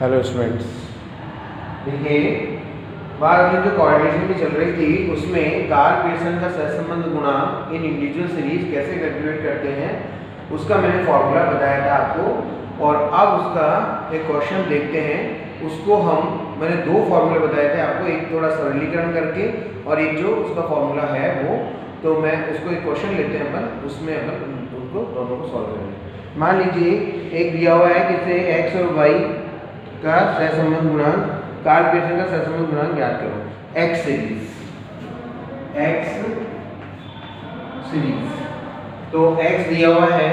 Hello students, देखिए बात अपनी जो कोऑर्डिनेशन की चल रही थी उसमें कार्ल पियर्सन का सहसंबंध गुणांक इन इंडिविजुअल सीरीज कैसे कैलकुलेट करते हैं उसका मैंने फॉर्मूला बताया था आपको। और अब उसका एक क्वेश्चन देखते हैं। उसको मैंने दो फॉर्मूले बताए थे आपको, एक थोड़ा सरलीकरण करके और एक जो उसका फॉर्मूला है वो। तो मैं उसको एक क्वेश्चन लेते हैं अपन, उसमें अपन उनको दोनों को सॉल्व करेंगे। मान लीजिए एक दिया हुआ है कि से एक्स और वाई का सहसंबंध गुणांक, कार्ल पियर्सन का सहसंबंध गुणांक ज्ञात करो। एक्स सीरीज तो एक्स दिया हुआ है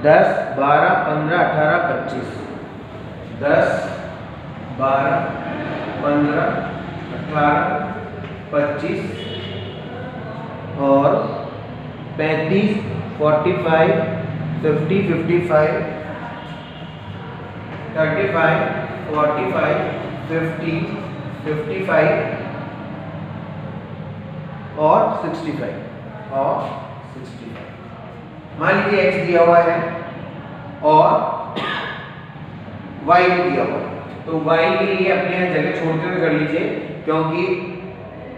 10, 12, 15, 18, 25। 10, 12, 15, 18, 25 और 35, 45, 50, 55, 35, 45, 50, 55 और 65 मान लीजिए x दिया हुआ है और y भी दिया हुआ है। तो y के लिए अपने यहाँ जगह छोड़ते हुए कर लीजिए क्योंकि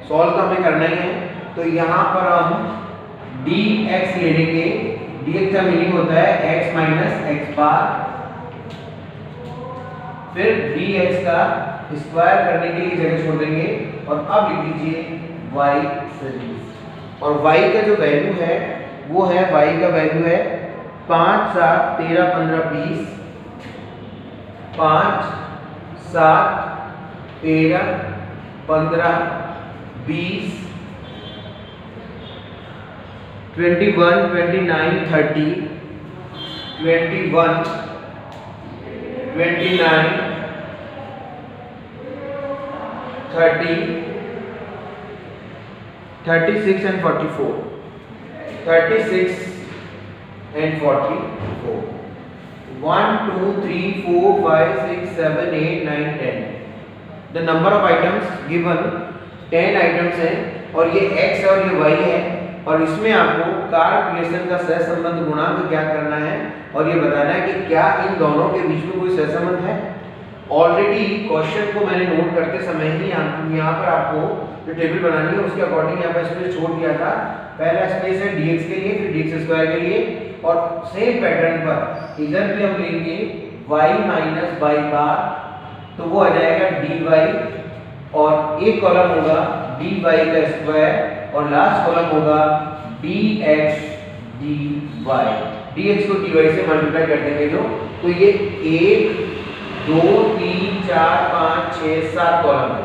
सॉल्व तो हमें करना ही है। तो यहाँ पर हम dx ले लेंगे। dx का मीनिंग होता है x माइनस एक्स बार, फिर dx का स्क्वायर करने के लिए जगह छोड़ देंगे और अब लिख लीजिए y सीरीज। और y का जो वैल्यू है वो है, y का वैल्यू है 5, 7, 13, 15, 20। 5, 7, 13, 15, 20, 21, 29, 30, 21, 29, 30, 36 and 44, 36 and 44, 1, 2, 3, 4, 5, 6, 7, 8, 9, 10. The number of items given 10 items हैं और ये x और ये y है और इसमें आपको कार्ल पियर्सन का सहसंबंध गुणांक क्या करना है और ये बताना है कि क्या इन दोनों के बीच में कोई सहसंबंध है। ऑलरेडी क्वेश्चन को मैंने नोट करते समय ही यहाँ पर आपको जो टेबल बनानी है उसके अकॉर्डिंग यहाँ पर स्पेस छोड़ दिया था। पहला स्पेस है dx के लिए, फिर dx स्क्वायर के लिए और सेम पैटर्न पर इधर भी हम लेंगे y माइनस y बार, तो वो आ जाएगा dy और एक कॉलम होगा dy का स्क्वायर और लास्ट कॉलम होगा dx dy। dx को dy से मल्टीप्लाई कर देंगे तो ये 1, 2, 3, 4, 5, 6, 7 कॉलम है।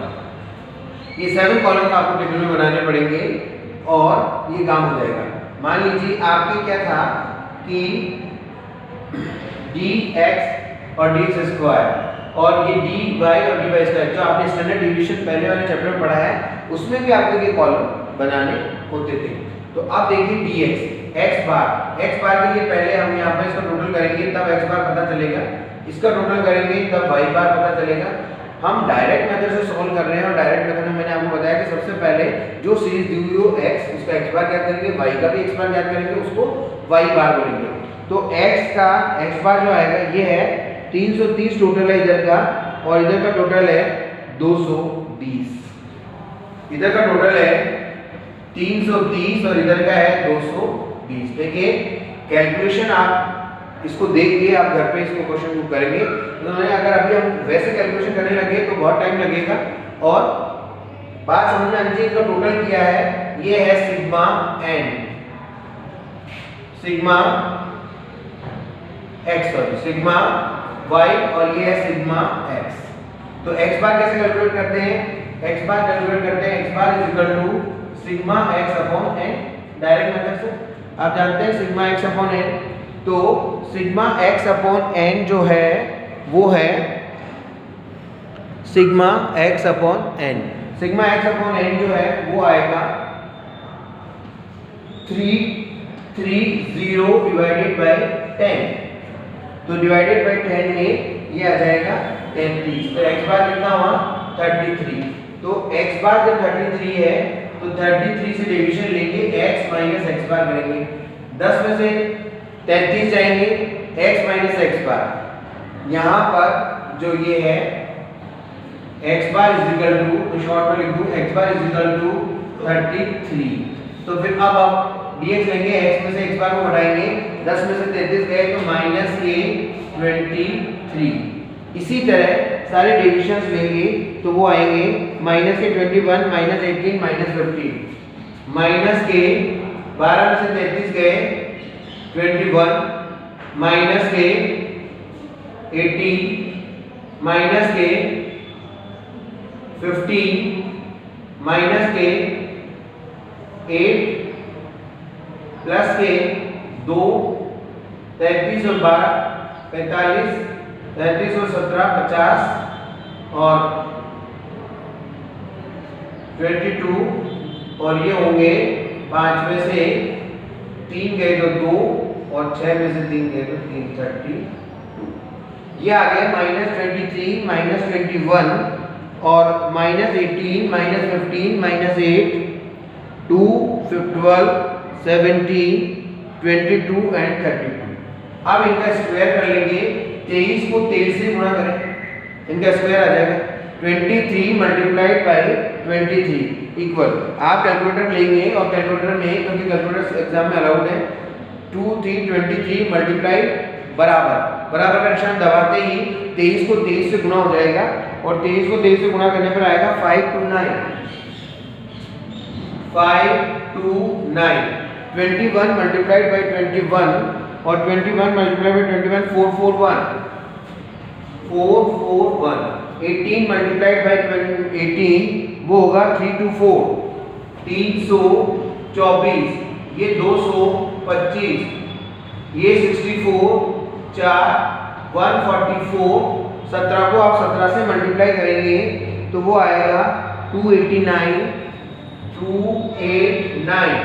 ये 7 कॉलम का आपको टेबल में बनाने पड़ेंगे और ये काम हो जाएगा। मान लीजिए आपके क्या था कि dx और dx स्क्वायर और ये dy और dy स्क्वायर जो आपने स्टैंडर्ड डिवीजन पहले वाले चैप्टर में पढ़ा है उसमें भी आपको ये कॉलम बनाने होते थे। तो अब देखिए dx x बार के लिए पहले हम यहाँ पर इसका टोटल करेंगे तब x बार पता चलेगा, इसका टोटल करेंगे तब y बार पता चलेगा। हम डायरेक्ट मेथड से सॉल्व कर रहे हैं और डायरेक्ट मेथड में मैंने आपको बताया कि सबसे पहले जो सीरीज दी हुई हो x उसका x बार ज्ञात करेंगे, y का भी x बार ज्ञात करेंगे, उसको y बार बोलेंगे। तो x का x बार जो आएगा ये है 330 टोटल है इधर का और इधर का टोटल है 220। इधर का टोटल है 330 और इधर का है 220। देखिए कैलकुलेशन आप इसको देख के आप घर पे इसको क्वेश्चन को करेंगे। तो अगर अभी हम वैसे कैलकुलेशन करने लगे तो बहुत टाइम लगेगा और बात समझ में आनी चाहिए। इसका टोटल किया है ये है sigma n, sigma x sorry sigma y और ये है सिग्मा x। तो x बार कैसे कैलकुलेट करते हैं? x बार कैलकुलेट करते हैं x bar is equal to sigma x upon n। Direct method से आप जानते हैं सिग्मा x अपॉन n। तो सिग्मा x अपॉन n जो है वो है sigma x upon n। Sigma x upon n जो है वो आएगा 330 डिवाइडेड बाय 10। तो डिवाइडेड बाय 10 में ये आ जाएगा 33। तो x बार कितना हुआ 33। तो x बार जब 33 है तो 33 से डिवीजन लेंगे x माइनस x बार करेंगे। 10 में से 33 जाएंगे x माइनस x बार। यहाँ पर जो ये है x bar is equal to, तो शॉर्ट में लिख दूं x bar is equal to 33। तो फिर अब आप dx लेंगे, x में से x बार को हटाएंगे, 10 में से 33 गए तो माइनस के 23। इसी तरह सारे डिविजन्स लेंगे तो वो आएंगे माइनस के 21, माइनस 18, माइनस 15, माइनस के 12 में से 33 गए 21, माइनस के 18, माइनस के 15, माइनस के 8, प्लस के 2, 33 और 12 45, 33 और 17 50 और 22, और ये होंगे 5 में से 3 गए तो 2 और 6 में से 3 गए तो 3, 32। ये आ गया माइनस 23, माइनस 21 और माइनस 18, माइनस 15, माइनस 8, 2, 12, 17, 22 एंड 32। अब इनका स्क्वायर कर लेंगे, 23 को 23 से गुणा करें, इनका स्क्वायर आ जाएगा 23 मल्टीप्लाइड बाय 23 इक्वल, आप कैलकुलेटर लेंगे और कैलकुलेटर में, क्योंकि कैलकुलेटर एग्जाम में अलाउड है, 2, 3, 23 मल्टीप्लाइड बराबर का निशान दबाते ही 23 को 23 से गुणा हो जाएगा और 23 को 23 से गुणा करने पर आएगा 529, 529। 21 मल्टीप्लाइड बाय 21 और 21 मल्टीप्लाइड बाय 21 441, 441। 18 मल्टीप्लाइड बाय 18 वो होगा 324, 324। ये 225, ये 64, 4, 144। 17 को आप 17 से मल्टीप्लाई करेंगे तो वो आएगा 289, 289।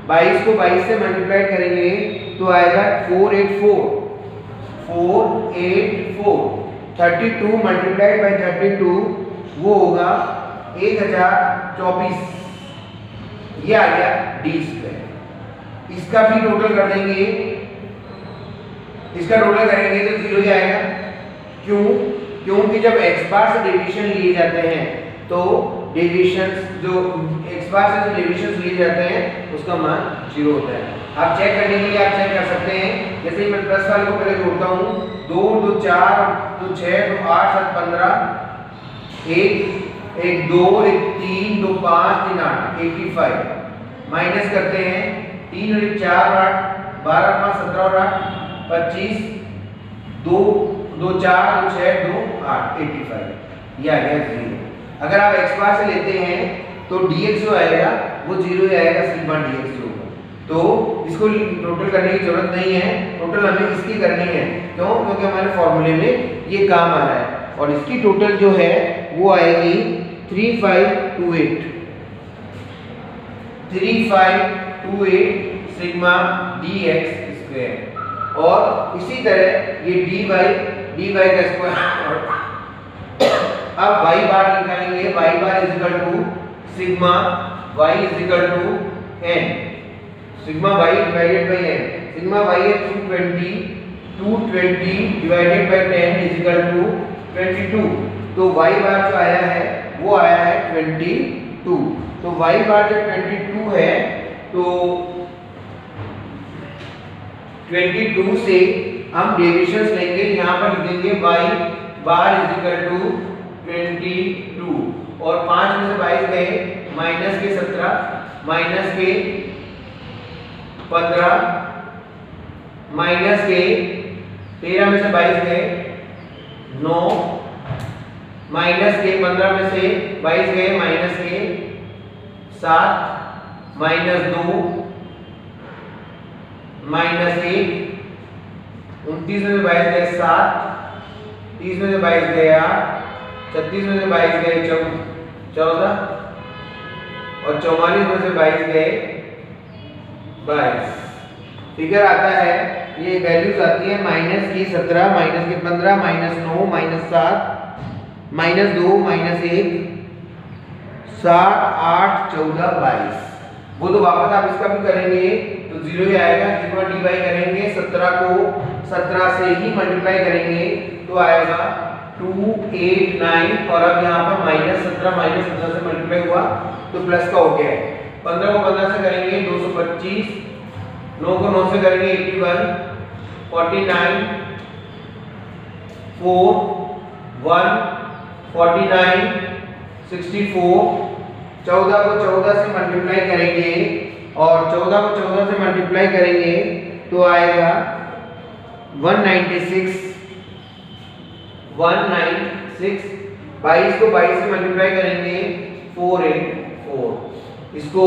22 को 22 से मल्टीप्लाई करेंगे तो आएगा 484, 484। 32 मल्टीप्लाइड बाय 32 वो होगा 1024। ये आ गया डी स्क्वायर। इसका भी टोटल कर देंगे, इसका टोटल करेंगे तो 0 ही आएगा। क्यों? क्योंकि जब x बार से डेविएशन लिए जाते हैं तो डेविएशंस जो x बार से जो डेविएशंस लिए जाते हैं उसका मान 0 होता है। आप चेक करने के लिए आप चेक कर सकते हैं, जैसे ही मैं प्लस वाले को पहले जोड़ता हूँ, 2, 2, 4, 2, 6, 2, 8, 7, 15, 1, 1, 2, 1, 3, 2, 5, 3, 8, 85। माइनस करते हैं, 3 और 1 4 8, 12 5 17 और 8 25, 2 2 4 2 6 2 8 85। ये आ गया 0। अगर आप x बार से लेते हैं तो dx जो आएगा वो 0 ही आएगा, सिग्मा dx जो होगा। तो इसको टोटल करने की जरूरत नहीं है, टोटल हमें इसकी करनी है। क्यों? क्योंकि हमारे फॉर्मूले में ये काम आ रहा है और इसकी टोटल जो है वो आएगी 3528, 3528 सिग्मा dx स्क्वायर। और इसी तरह ये dy का स्क्वायर। अब y बार निकालेंगे, y bar is equal to sigma y is equal to n, sigma y divided by n। Sigma y है 220, 220 divided by 10 is equal to 22। तो y बार जो आया है वो आया है 22। तो y बार जब 22 है तो 22 से हम डेविएशंस लेंगे, यहाँ पर लिखेंगे y bar is equal to 22 और 5 में से 22 गए, माइनस के 17, माइनस के 15, माइनस के 13 में से 22 गए 9, माइनस के 15 में से 22 गए, माइनस के 7, माइनस 2, माइनस 1, 29 में से 22 गए 7, 30 में से 22 गए 8, 36 में से 22 गए 14 और 44 में से 22 गए 22। फिगर आता है, ये वैल्यूज आती है माइनस की 17, माइनस की 15, माइनस 9, माइनस 7, माइनस 2, माइनस 1, 7, 8, 14, 22। वो तो वापस आप इसका भी करेंगे तो 0 ही आएगा। सिग्मा dy करेंगे, 17 को 17 से ही मल्टीप्लाई करेंगे तो आएगा 2 8 9 और अब यहाँ पर -17 से मल्टीप्लाई हुआ तो प्लस का हो गया है। 15 को 15 से करेंगे 225, 9 को 9 से करेंगे 81, 49, 4 1 49, 64, 14 को 14 से मल्टीप्लाई करेंगे और 14 को 14 से मल्टीप्लाई करेंगे तो आएगा 196, 196। 22 को 22 से मल्टीप्लाई करेंगे 484। इसको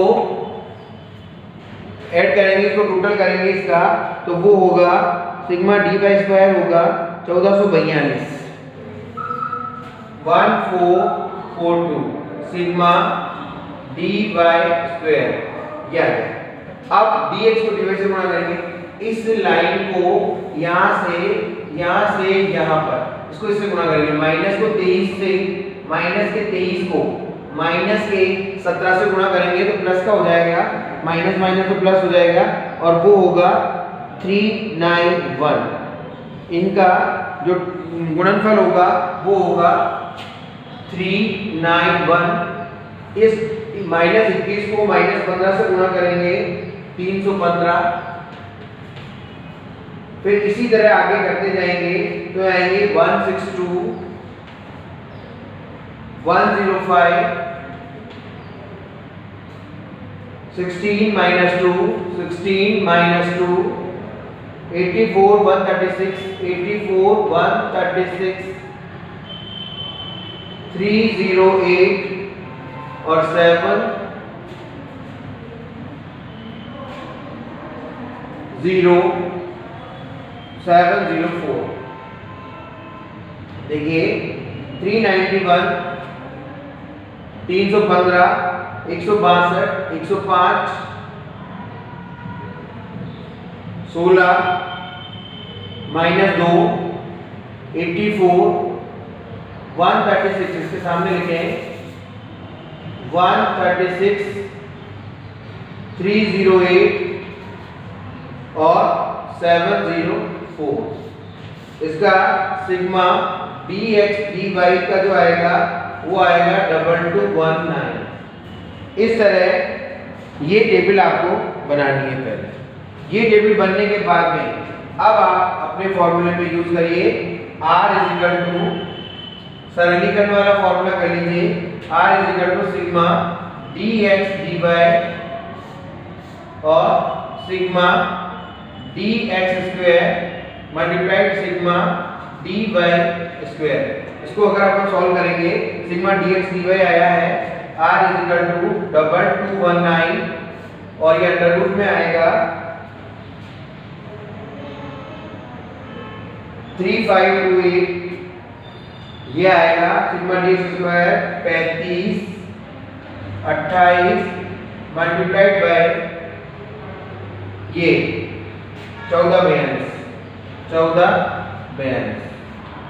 ऐड करेंगे, इसको टोटल करेंगे इसका तो वो होगा सिग्मा डी बाई स्क्वायर होगा 1442, 1442 सिग्मा डी बाई स्क्वायर। अब dx को dy से गुणा करेंगे, इस लाइन को यहाँ से यहाँ पर इसको इससे गुणा करेंगे, माइनस को 23 से माइनस के 23 को माइनस के 17 से गुणा करेंगे तो प्लस का हो जाएगा, माइनस माइनस तो प्लस हो जाएगा और वो होगा 391। इनका जो गुणनफल होगा वो होगा 391। इस -21 को -15 से गुणा करेंगे 315। फिर इसी तरह आगे करते जाएंगे तो आएंगे 162, 105, 16 - 2, 16 - 2, 84, 136, 84, 136, 308 और 7 0 704। देखिए 391, 315, 162, 105, 16 -2, 84, 136 इसके सामने लिखें 136, 308 और 704। इसका सिग्मा dx dy का जो आएगा वो आएगा 2219। इस तरह ये टेबल आपको बनानी है। पहले ये टेबल बनने के बाद में अब आप अपने फॉर्मूले में यूज करिए r सरलीकरण वाला फॉर्मूला कर लीजिए, r सिग्मा dx dy और sigma dx square multiplied sigma dy square. इसको अगर आप सॉल्व करेंगे सिग्मा dx dy आया है r 2219 और ये अंडर रूट में आएगा 3528। ये आएगा sigma dx square 35 28 multiplied by ये 1442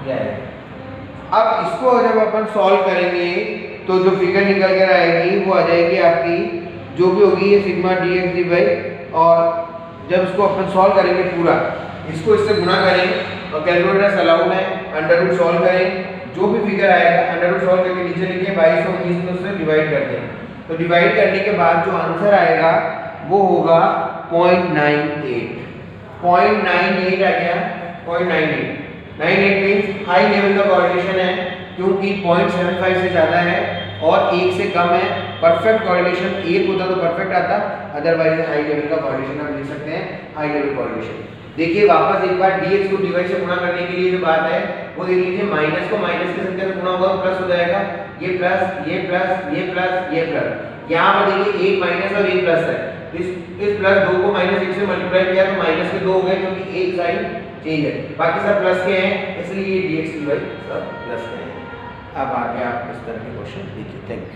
ये आएगा। अब इसको जब अपन सॉल्व करेंगे तो जो फिगर निकल कर आएगी वो आ जाएगी आपकी जो भी होगी ये सिग्मा dx dy। और जब इसको अपन सॉल्व करेंगे पूरा इसको इससे गुणा करें और कैलकुलेटर अलाउड है, अंडर रूट सॉल्व करें, जो भी फिगर आएगा अंडर रूट सॉल्व करके नीचे लिखिए 2219 में उससे डिवाइड कर दें। तो डिवाइड करने के बाद जो आंसर आएगा वो होगा 0.98। 0.98 आ गया, 0.98 मींस हाई लेवल का कोरिलेशन है क्योंकि 0.75 से ज़्यादा है और 1 से कम है। परफेक्ट कोरिलेशन 1 होता तो परफेक्ट आता, अदरवाइज हाई लेवल का कोरिलेशन हम लिख सकते हैं हाई लेवल कोरिलेशन। देखिए वापस एक बार dx को dy से गुणा करने के लिए जो बात है वो देख लीजिए, माइनस को माइनस की संख्या से गुणा होगा तो प्लस हो जाएगा, ये प्लस ये प्लस ये प्लस ये प्लस। यहाँ पर देखिए एक माइनस और एक प्लस है, इस प्लस 2 को -1 से मल्टीप्लाई किया तो माइनस के 2 हो गए क्योंकि एक साइन चेंज है, बाकी सब प्लस के हैं इसलिए ये dx dy सब प्लस के हैं। अब आगे आप इस तरह के क्वेश्चन देखिए। Thank you.